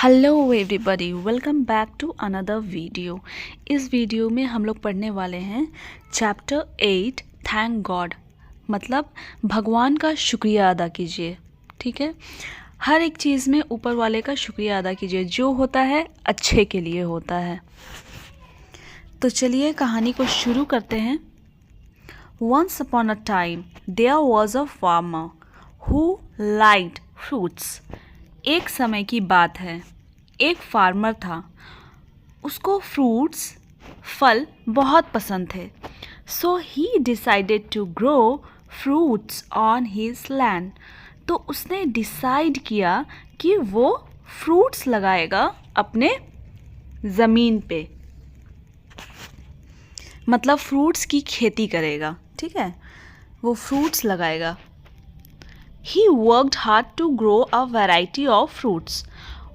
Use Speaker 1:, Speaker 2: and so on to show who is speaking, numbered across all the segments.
Speaker 1: Hello everybody, welcome back to another video. इस video में हम लोग पढ़ने वाले हैं चैप्टर 8 थैंक गॉड, मतलब भगवान का शुक्रिया अदा कीजिए। ठीक है, हर एक चीज़ में ऊपर वाले का शुक्रिया अदा कीजिए, जो होता है अच्छे के लिए होता है। तो चलिए कहानी को शुरू करते हैं। Once upon a time there was a farmer who liked fruits. एक समय की बात है, एक फार्मर था, उसको फ्रूट्स फल बहुत पसंद थे। So he decided to grow fruits on his land. तो उसने डिसाइड किया कि वो फ्रूट्स लगाएगा अपने ज़मीन पे, मतलब फ्रूट्स की खेती करेगा। ठीक है, वो फ्रूट्स लगाएगा। He worked hard to grow a variety of fruits.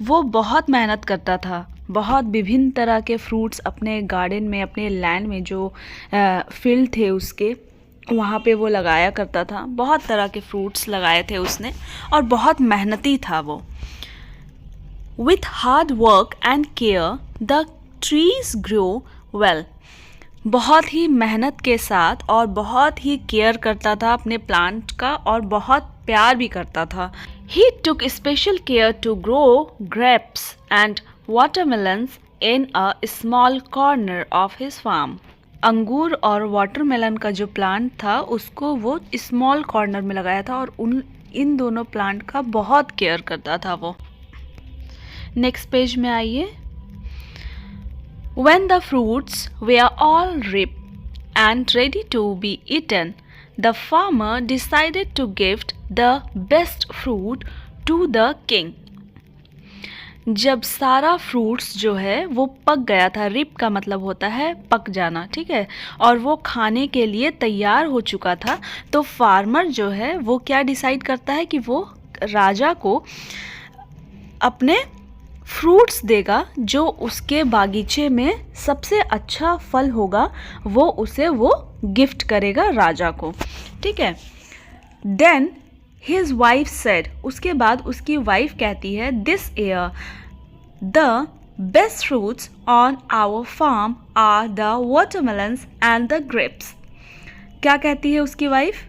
Speaker 1: वो बहुत मेहनत करता था, बहुत विभिन्न तरह के फ्रूट्स अपने गार्डन में, अपने लैंड में जो फील्ड थे उसके, वहाँ पे वो लगाया करता था। बहुत तरह के फ्रूट्स लगाए थे उसने और बहुत मेहनती था वो। With hard work and care, the trees grew well. बहुत ही मेहनत के साथ और बहुत ही केयर करता था अपने प्लांट का और बहुत प्यार भी करता था। He took special care to grow grapes and watermelons in a small corner of his farm. अंगूर और वाटरमेलन का जो प्लांट था उसको वो स्मॉल कॉर्नर में लगाया था और इन दोनों प्लांट का बहुत केयर करता था वो। नेक्स्ट पेज में आइए। When the fruits were all ripe and ready to be eaten, the farmer decided to give the best fruit to the king. जब सारा फ्रूट्स जो है वो पक गया था, रिप का मतलब होता है पक जाना, ठीक है, और वो खाने के लिए तैयार हो चुका था, तो फार्मर जो है वो क्या डिसाइड करता है कि वो राजा को अपने फ्रूट्स देगा, जो उसके बागीचे में सबसे अच्छा फल होगा वो उसे वो गिफ्ट करेगा राजा को। ठीक है, देन हिज वाइफ सेड, उसके बाद उसकी वाइफ कहती है, this year the best fruits on our farm are the watermelons and the grapes. क्या कहती है उसकी वाइफ?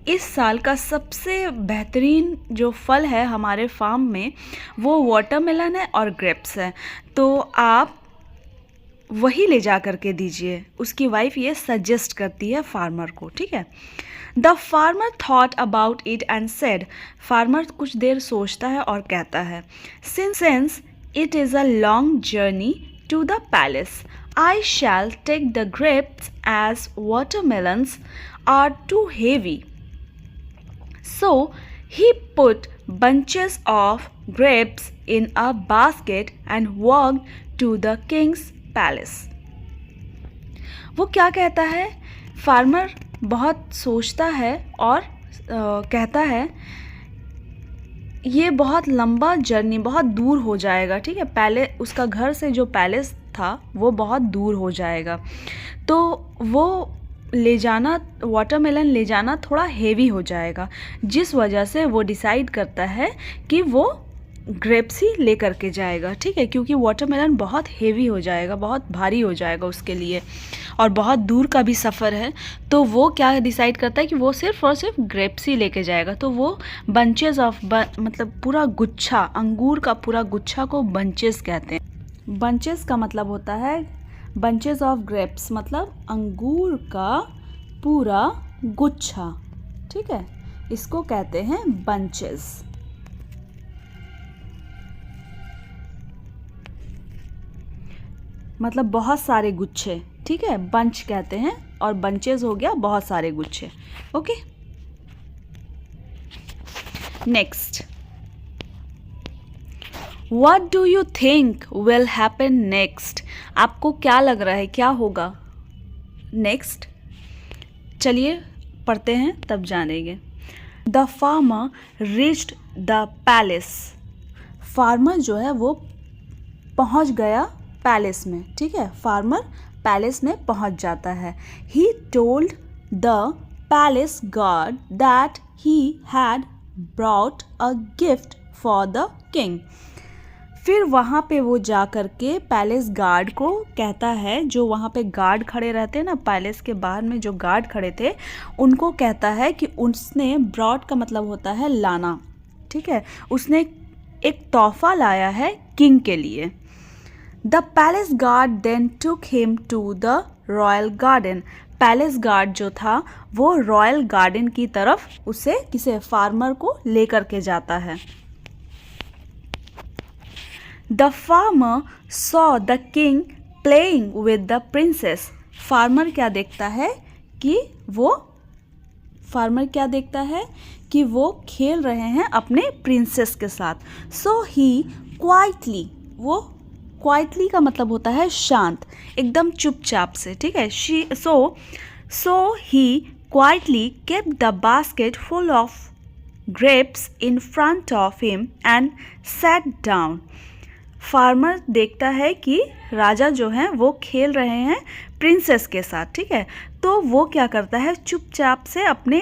Speaker 1: इस साल का सबसे बेहतरीन जो फल है हमारे फार्म में वो वाटरमेलन है और ग्रेप्स है, तो आप वही ले जा कर के दीजिए। उसकी वाइफ ये सजेस्ट करती है फार्मर को। ठीक है, the farmer thought about it and said, farmer कुछ देर सोचता है और कहता है, since it is a long journey to the palace, I shall take the grapes as watermelons are too heavy. So he put bunches of grapes in a basket and walked to the king's palace. वो क्या कहता है? Farmer बहुत सोचता है और कहता है ये बहुत लंबा जर्नी, बहुत दूर हो जाएगा। ठीक है, पहले उसका घर से जो पैलेस था वो बहुत दूर हो जाएगा, तो वो ले जाना, वाटरमेलन ले जाना थोड़ा हेवी हो जाएगा, जिस वजह से वो डिसाइड करता है कि वो ग्रेप्स ही ले करके जाएगा। ठीक है, क्योंकि वाटरमेलन बहुत हेवी हो जाएगा, बहुत भारी हो जाएगा उसके लिए और बहुत दूर का भी सफ़र है, तो वो क्या डिसाइड करता है कि वो सिर्फ और सिर्फ ग्रेप्स ही लेके जाएगा। तो वो बंचेस ऑफ मतलब पूरा गुच्छा, अंगूर का पूरा गुच्छा को बंचेस कहते हैं। बंचेस का मतलब होता है बंचेस ऑफ ग्रेप्स, मतलब अंगूर का पूरा गुच्छा। ठीक है, इसको कहते हैं बंचेस। मतलब बहुत सारे गुच्छे। ठीक है, बंच कहते हैं और बंचेस हो गया बहुत सारे गुच्छे। Okay, next, What do you think will happen next? आपको क्या लग रहा है क्या होगा नेक्स्ट? चलिए पढ़ते हैं तब जानेंगे। The farmer reached the palace. Farmer जो है वो पहुंच गया पैलेस में। ठीक है, फार्मर पैलेस में पहुंच जाता है। He told the palace guard that he had brought a gift for the king. फिर वहाँ पे वो जा कर के पैलेस गार्ड को कहता है, जो वहाँ पे गार्ड खड़े रहते हैं ना, पैलेस के बाहर में जो गार्ड खड़े थे उनको कहता है कि उसने ब्रॉड का मतलब होता है लाना, ठीक है, उसने एक तोहफा लाया है किंग के लिए। The palace guard then took him to the royal garden. Palace guard जो था वो रॉयल गार्डन की तरफ उसे किसे फार्मर को लेकर के जाता है। The farmer saw the king playing with the princess. Farmer क्या देखता है कि वो खेल रहे हैं अपने प्रिंसेस के साथ। सो ही क्वाइटली, वो क्वाइटली का मतलब होता है शांत, एकदम चुपचाप से, ठीक है। So he quietly kept the basket full of grapes in front of him and sat down. Farmer देखता है कि राजा जो हैं वो खेल रहे हैं प्रिंसेस के साथ, ठीक है, तो वो क्या करता है, चुपचाप से अपने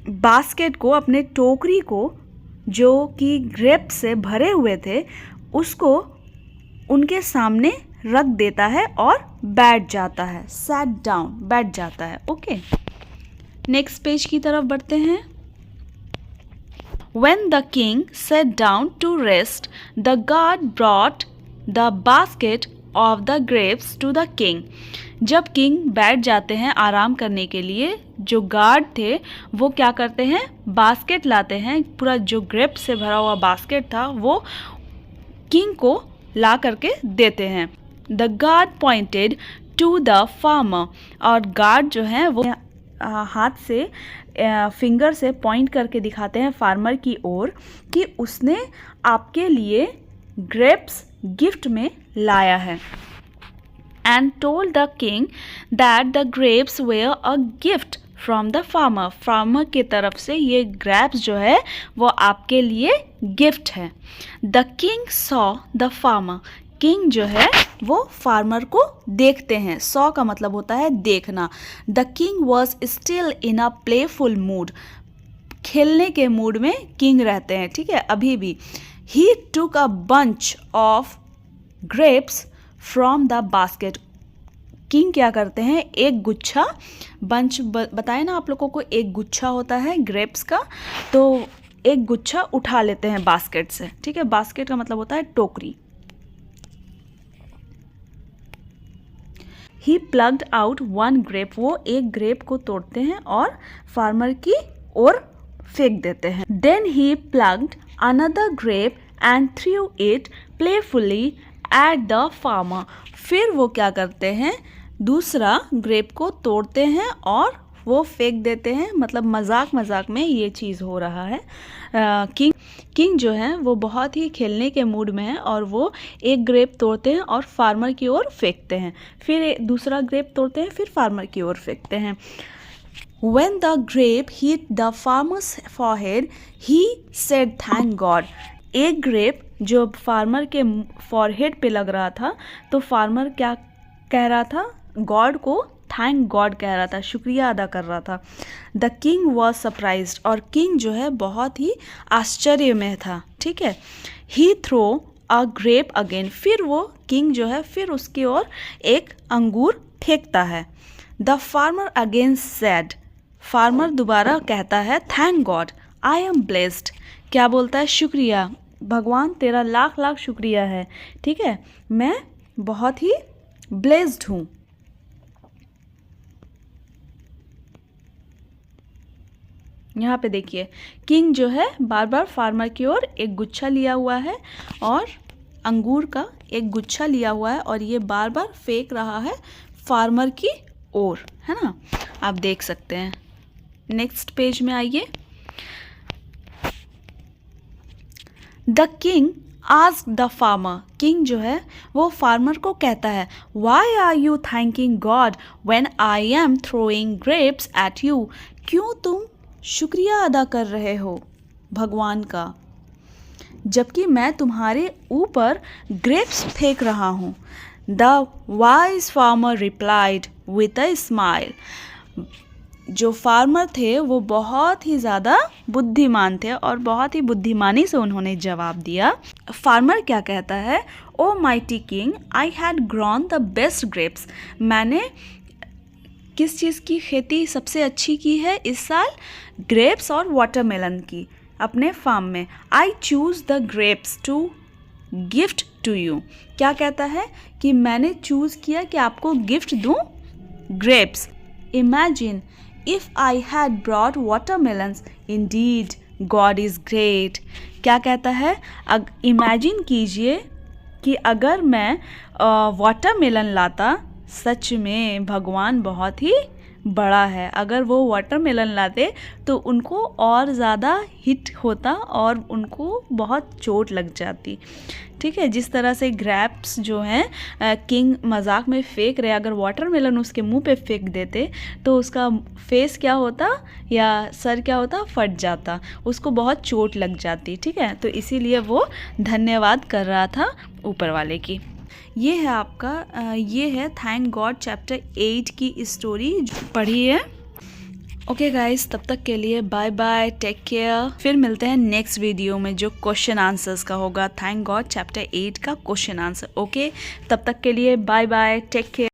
Speaker 1: बास्केट को, अपने टोकरी को जो कि ग्रेप से भरे हुए थे उसको उनके सामने रख देता है और बैठ जाता है। सैट डाउन, बैठ जाता है। ओके, नेक्स्ट पेज की तरफ बढ़ते हैं। When the king sat down to rest, the guard brought the basket of the grapes to the king. जब किंग बैठ जाते हैं आराम करने के लिए, जो गार्ड थे वो क्या करते हैं, बास्केट लाते हैं, पूरा जो ग्रेप से भरा हुआ बास्केट था वो किंग को ला करके देते हैं। The guard pointed to the farmer, और गार्ड जो है वो हाथ से फिंगर से पॉइंट करके दिखाते हैं फार्मर की ओर कि उसने आपके लिए ग्रेप्स गिफ्ट में लाया है। And told the king that the grapes were a gift from the farmer. Farmer की तरफ से ये ग्रेप्स जो है वो आपके लिए गिफ्ट है। The king saw the farmer. King जो है वो फार्मर को देखते हैं। सॉ का मतलब होता है देखना। The king was still in a playful mood. खेलने के मूड में किंग रहते हैं, ठीक है, अभी भी। He took a bunch of grapes from the basket. King क्या करते हैं, एक गुच्छा, बंच बताए ना आप लोगों को, एक गुच्छा होता है ग्रेप्स का, तो एक गुच्छा उठा लेते हैं बास्केट से, ठीक है। बास्केट का मतलब होता है टोकरी। ही प्लग्ड आउट वन ग्रेप। वो एक ग्रेप को तोड़ते हैं और फार्मर की ओर फेंक देते हैं। Then he plucked another grape and threw it playfully at the farmer. फिर वो क्या करते हैं, दूसरा ग्रेप को तोड़ते हैं और वो फेंक देते हैं, मतलब मजाक में ये चीज़ हो रहा है। किंग जो है वो बहुत ही खेलने के मूड में है और वो एक ग्रेप तोड़ते हैं और फार्मर की ओर फेंकते हैं, फिर दूसरा ग्रेप तोड़ते हैं, फिर फार्मर की ओर फेंकते हैं। When the grape hit the farmer's forehead, he said thank God. एक ग्रेप जो फार्मर के फॉरहेड पे लग रहा था तो फार्मर क्या कह रहा था, गॉड को थैंक गॉड कह रहा था, शुक्रिया अदा कर रहा था। द किंग वॉज सरप्राइज्ड, और किंग जो है बहुत ही आश्चर्य में था, ठीक है। ही थ्रो अ ग्रेप अगेन। फिर वो किंग जो है फिर उसकी ओर एक अंगूर फेंकता है। The farmer again said. Farmer दोबारा कहता है thank God I am blessed. क्या बोलता है, शुक्रिया भगवान तेरा लाख लाख शुक्रिया है, ठीक है, मैं बहुत ही ब्लेस्ड हूँ। यहाँ पे देखिए किंग जो है बार बार फार्मर की ओर एक गुच्छा लिया हुआ है और अंगूर का एक गुच्छा लिया हुआ है और ये बार बार फेंक रहा है फार्मर की ओर, है ना, आप देख सकते हैं। नेक्स्ट पेज में आइए। The king asked the farmer. King जो है वो फार्मर को कहता है why are you thanking God when I am throwing grapes at you. क्यों तुम शुक्रिया अदा कर रहे हो भगवान का जबकि मैं तुम्हारे ऊपर ग्रेप्स फेंक रहा हूँ। The wise farmer replied with a smile. जो फार्मर थे वो बहुत ही ज़्यादा बुद्धिमान थे और बहुत ही बुद्धिमानी से उन्होंने जवाब दिया। फार्मर क्या कहता है, oh mighty king, I had grown the best grapes. मैंने किस चीज़ की खेती सबसे अच्छी की है इस साल? ग्रेप्स और वाटरमेलन की, अपने फार्म में। I choose the grapes to gift to you. क्या कहता है कि मैंने चूज़ किया कि आपको गिफ्ट दूँ grapes. Imagine if I had brought watermelons, Indeed God is great. क्या कहता है, इमेजिन कीजिए कि अगर मैं वाटरमेलन लाता, सच में भगवान बहुत ही बड़ा है। अगर वो वाटरमेलन लाते तो उनको और ज़्यादा हिट होता और उनको बहुत चोट लग जाती। ठीक है, जिस तरह से ग्रेप्स जो हैं किंग मजाक में फेंक रहे, अगर वाटरमेलन उसके मुंह पे फेंक देते तो उसका फेस क्या होता या सर क्या होता, फट जाता, उसको बहुत चोट लग जाती। ठीक है, तो इसीलिए वो धन्यवाद कर रहा था ऊपर वाले की। ये है आपका ये है थैंक गॉड चैप्टर 8 की स्टोरी, पढ़ी है। ओके गाइस, तब तक के लिए बाय बाय, टेक केयर। फिर मिलते हैं नेक्स्ट वीडियो में जो क्वेश्चन आंसर्स का होगा, थैंक गॉड चैप्टर 8 का क्वेश्चन आंसर। ओके, तब तक के लिए बाय बाय, टेक केयर।